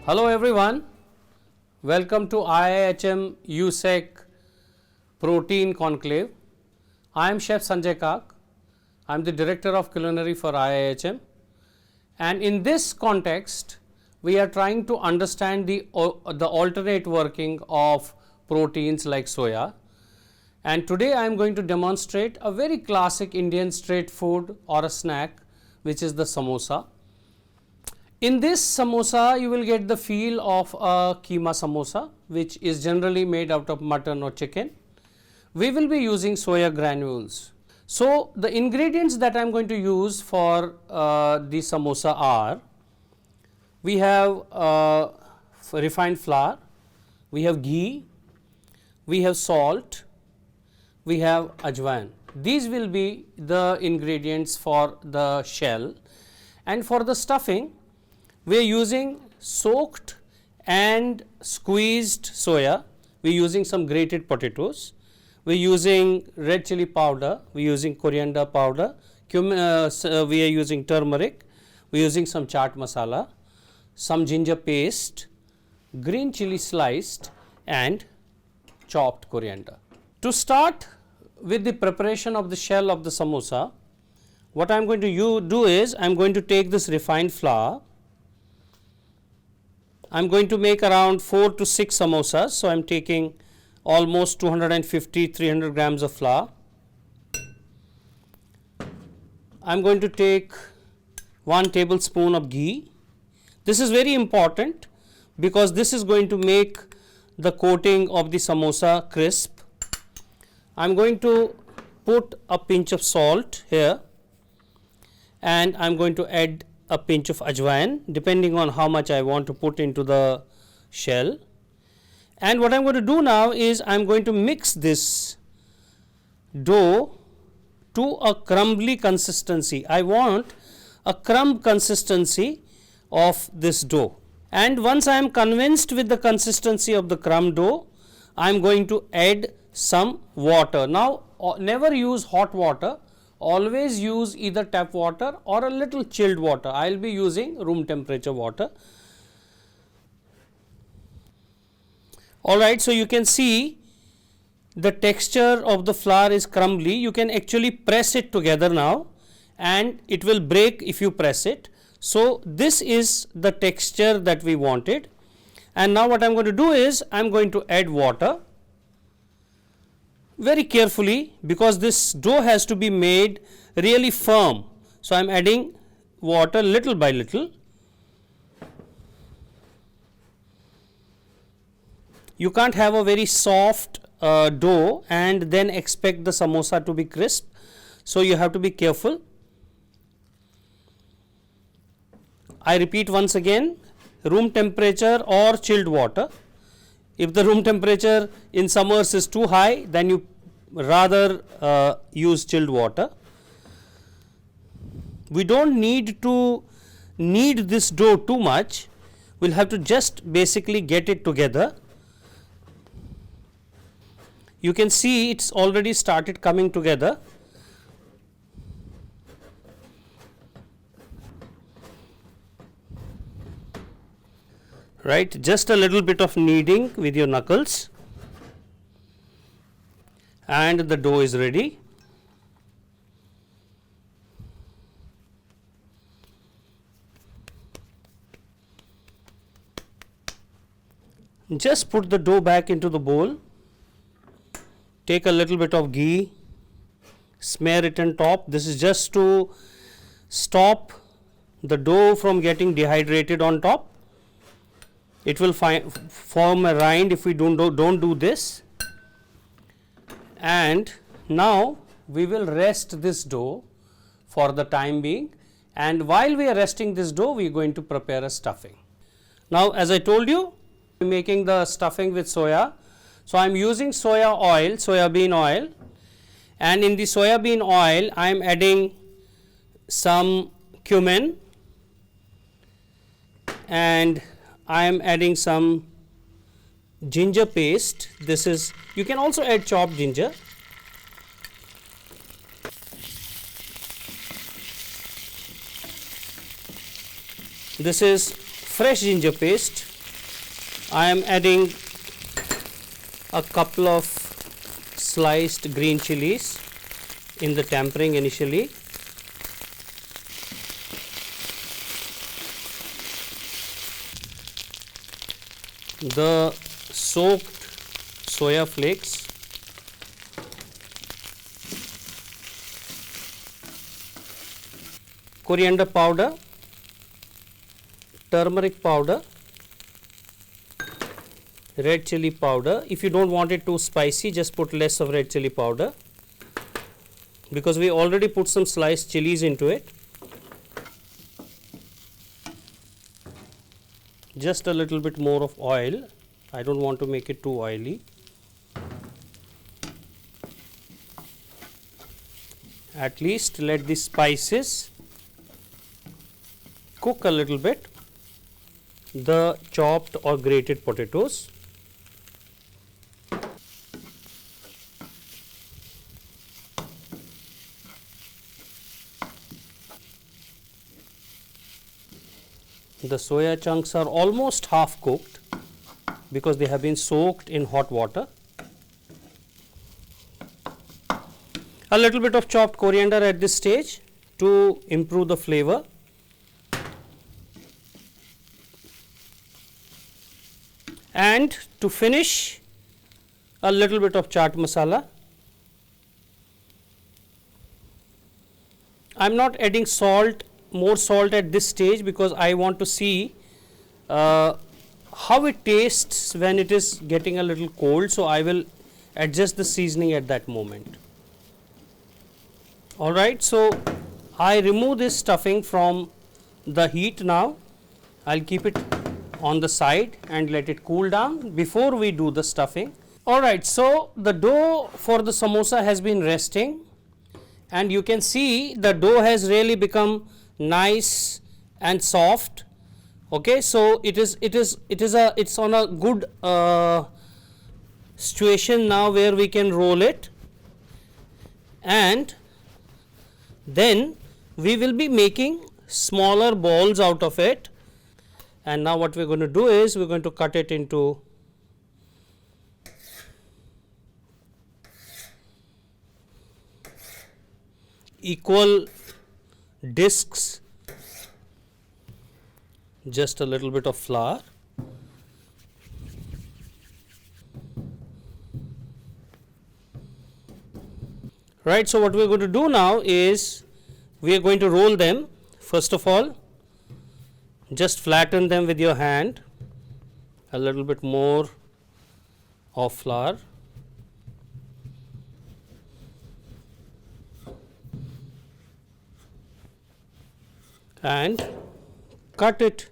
Hello everyone, welcome to IIHM USEC Protein Conclave. I am Chef Sanjay Kak. I am the Director of Culinary for IIHM, and in this context we are trying to understand the alternate working of proteins like soya, and today I am going to demonstrate a very classic Indian street food or a snack, which is the samosa. In this samosa, you will get the feel of a keema samosa, which is generally made out of mutton or chicken. We will be using soya granules. So, the ingredients that I am going to use for the samosa are, we have refined flour, we have ghee, we have salt, we have ajwain. These will be the ingredients for the shell, and for the stuffing, we are using soaked and squeezed soya, we are using some grated potatoes, we are using red chili powder, we are using coriander powder, we are using turmeric, we are using some chaat masala, some ginger paste, green chili sliced and chopped coriander. To start with the preparation of the shell of the samosa, what I am going to do is I am going to take this refined flour. I am going to make around 4 to 6 samosas. So, I am taking almost 250-300 grams of flour. I am going to take 1 tablespoon of ghee. This is very important because this is going to make the coating of the samosa crisp. I am going to put a pinch of salt here, and I am going to add a pinch of ajwain depending on how much I want to put into the shell. And what I am going to do now is I am going to mix this dough to a crumbly consistency. I want a crumb consistency of this dough, and once I am convinced with the consistency of the crumb dough, I am going to add some water. Now, never use hot water. Always use either tap water or a little chilled water. I will be using room temperature water. Alright, so you can see the texture of the flour is crumbly. You can actually press it together now, and it will break if you press it. So, this is the texture that we wanted, and now what I am going to do is I am going to add water very carefully because this dough has to be made really firm. So, I am adding water little by little. You can't have a very soft dough and then expect the samosa to be crisp. So, you have to be careful. I repeat once again, room temperature or chilled water. If the room temperature in summers is too high, then you rather use chilled water. We don't need to knead this dough too much. We will have to just basically get it together. You can see it's already started coming together. Right, just a little bit of kneading with your knuckles, and the dough is ready. Just put the dough back into the bowl, take a little bit of ghee, smear it on top. This is just to stop the dough from getting dehydrated on top. It will form a rind if we don't do this. And now we will rest this dough for the time being, and while we are resting this dough, we are going to prepare a stuffing. Now, as I told you, I am making the stuffing with soya. So, I am using soyabean oil, and in the soyabean oil I am adding some cumin, and I am adding some ginger paste. This is, you can also add chopped ginger. This is fresh ginger paste. I am adding a couple of sliced green chilies in the tempering initially. The soaked soya flakes, coriander powder, turmeric powder, red chili powder. If you don't want it too spicy, just put less of red chili powder, because we already put some sliced chilies into it. Just a little bit more of oil. I don't want to make it too oily. At least let the spices cook a little bit. The chopped or grated potatoes. The soya chunks are almost half cooked because they have been soaked in hot water. A little bit of chopped coriander at this stage to improve the flavor. And to finish, a little bit of chaat masala. I am not adding more salt at this stage because I want to see how it tastes when it is getting a little cold. So, I will adjust the seasoning at that moment. Alright, so I remove this stuffing from the heat now. I will keep it on the side and let it cool down before we do the stuffing. Alright, so the dough for the samosa has been resting, and you can see the dough has really become nice and soft. Okay, so it's on a good situation now where we can roll it, and then we will be making smaller balls out of it. And now what we are going to do is we are going to cut it into equal discs. Just a little bit of flour. Right, so what we are going to do now is we are going to roll them. First of all, just flatten them with your hand, a little bit more of flour, and cut it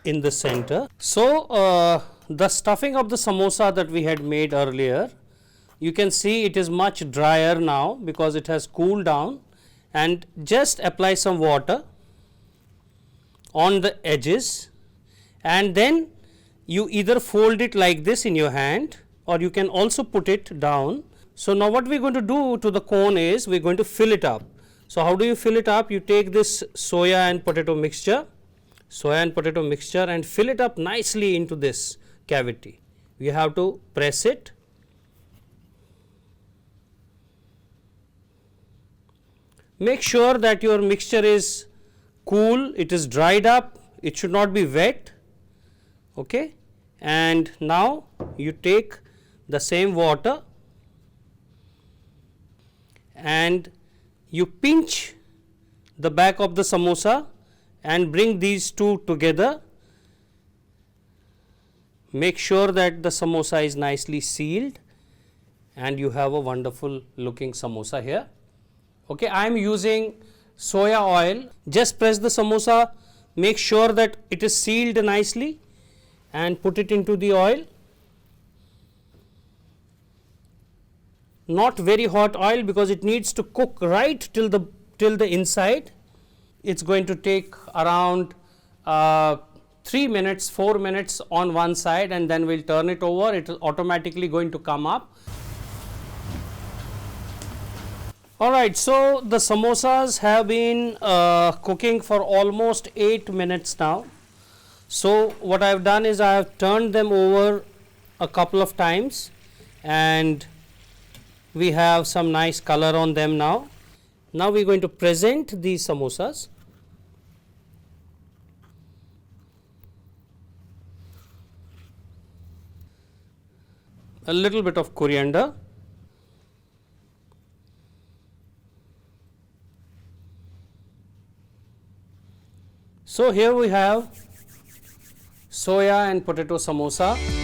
in the center. So, the stuffing of the samosa that we had made earlier, you can see it is much drier now because it has cooled down, and just apply some water on the edges, and then you either fold it like this in your hand or you can also put it down. So, now what we are going to do to the cone is we are going to fill it up. So, how do you fill it up? You take this soya and potato mixture and fill it up nicely into this cavity. You have to press it. Make sure that your mixture is cool, it is dried up, it should not be wet. Okay. And now you take the same water and you pinch the back of the samosa and bring these two together. Make sure that the samosa is nicely sealed and you have a wonderful looking samosa here. Okay, I am using soya oil. Just press the samosa, make sure that it is sealed nicely and put it into the oil. Not very hot oil because it needs to cook right till the inside. It's going to take around 3 minutes, 4 minutes on one side, and then we'll turn it over. It is automatically going to come up. Alright, so the samosas have been cooking for almost 8 minutes now. So what I have done is I have turned them over a couple of times and we have some nice color on them now. Now we are going to present these samosas. A little bit of coriander, so here we have soya and potato samosa.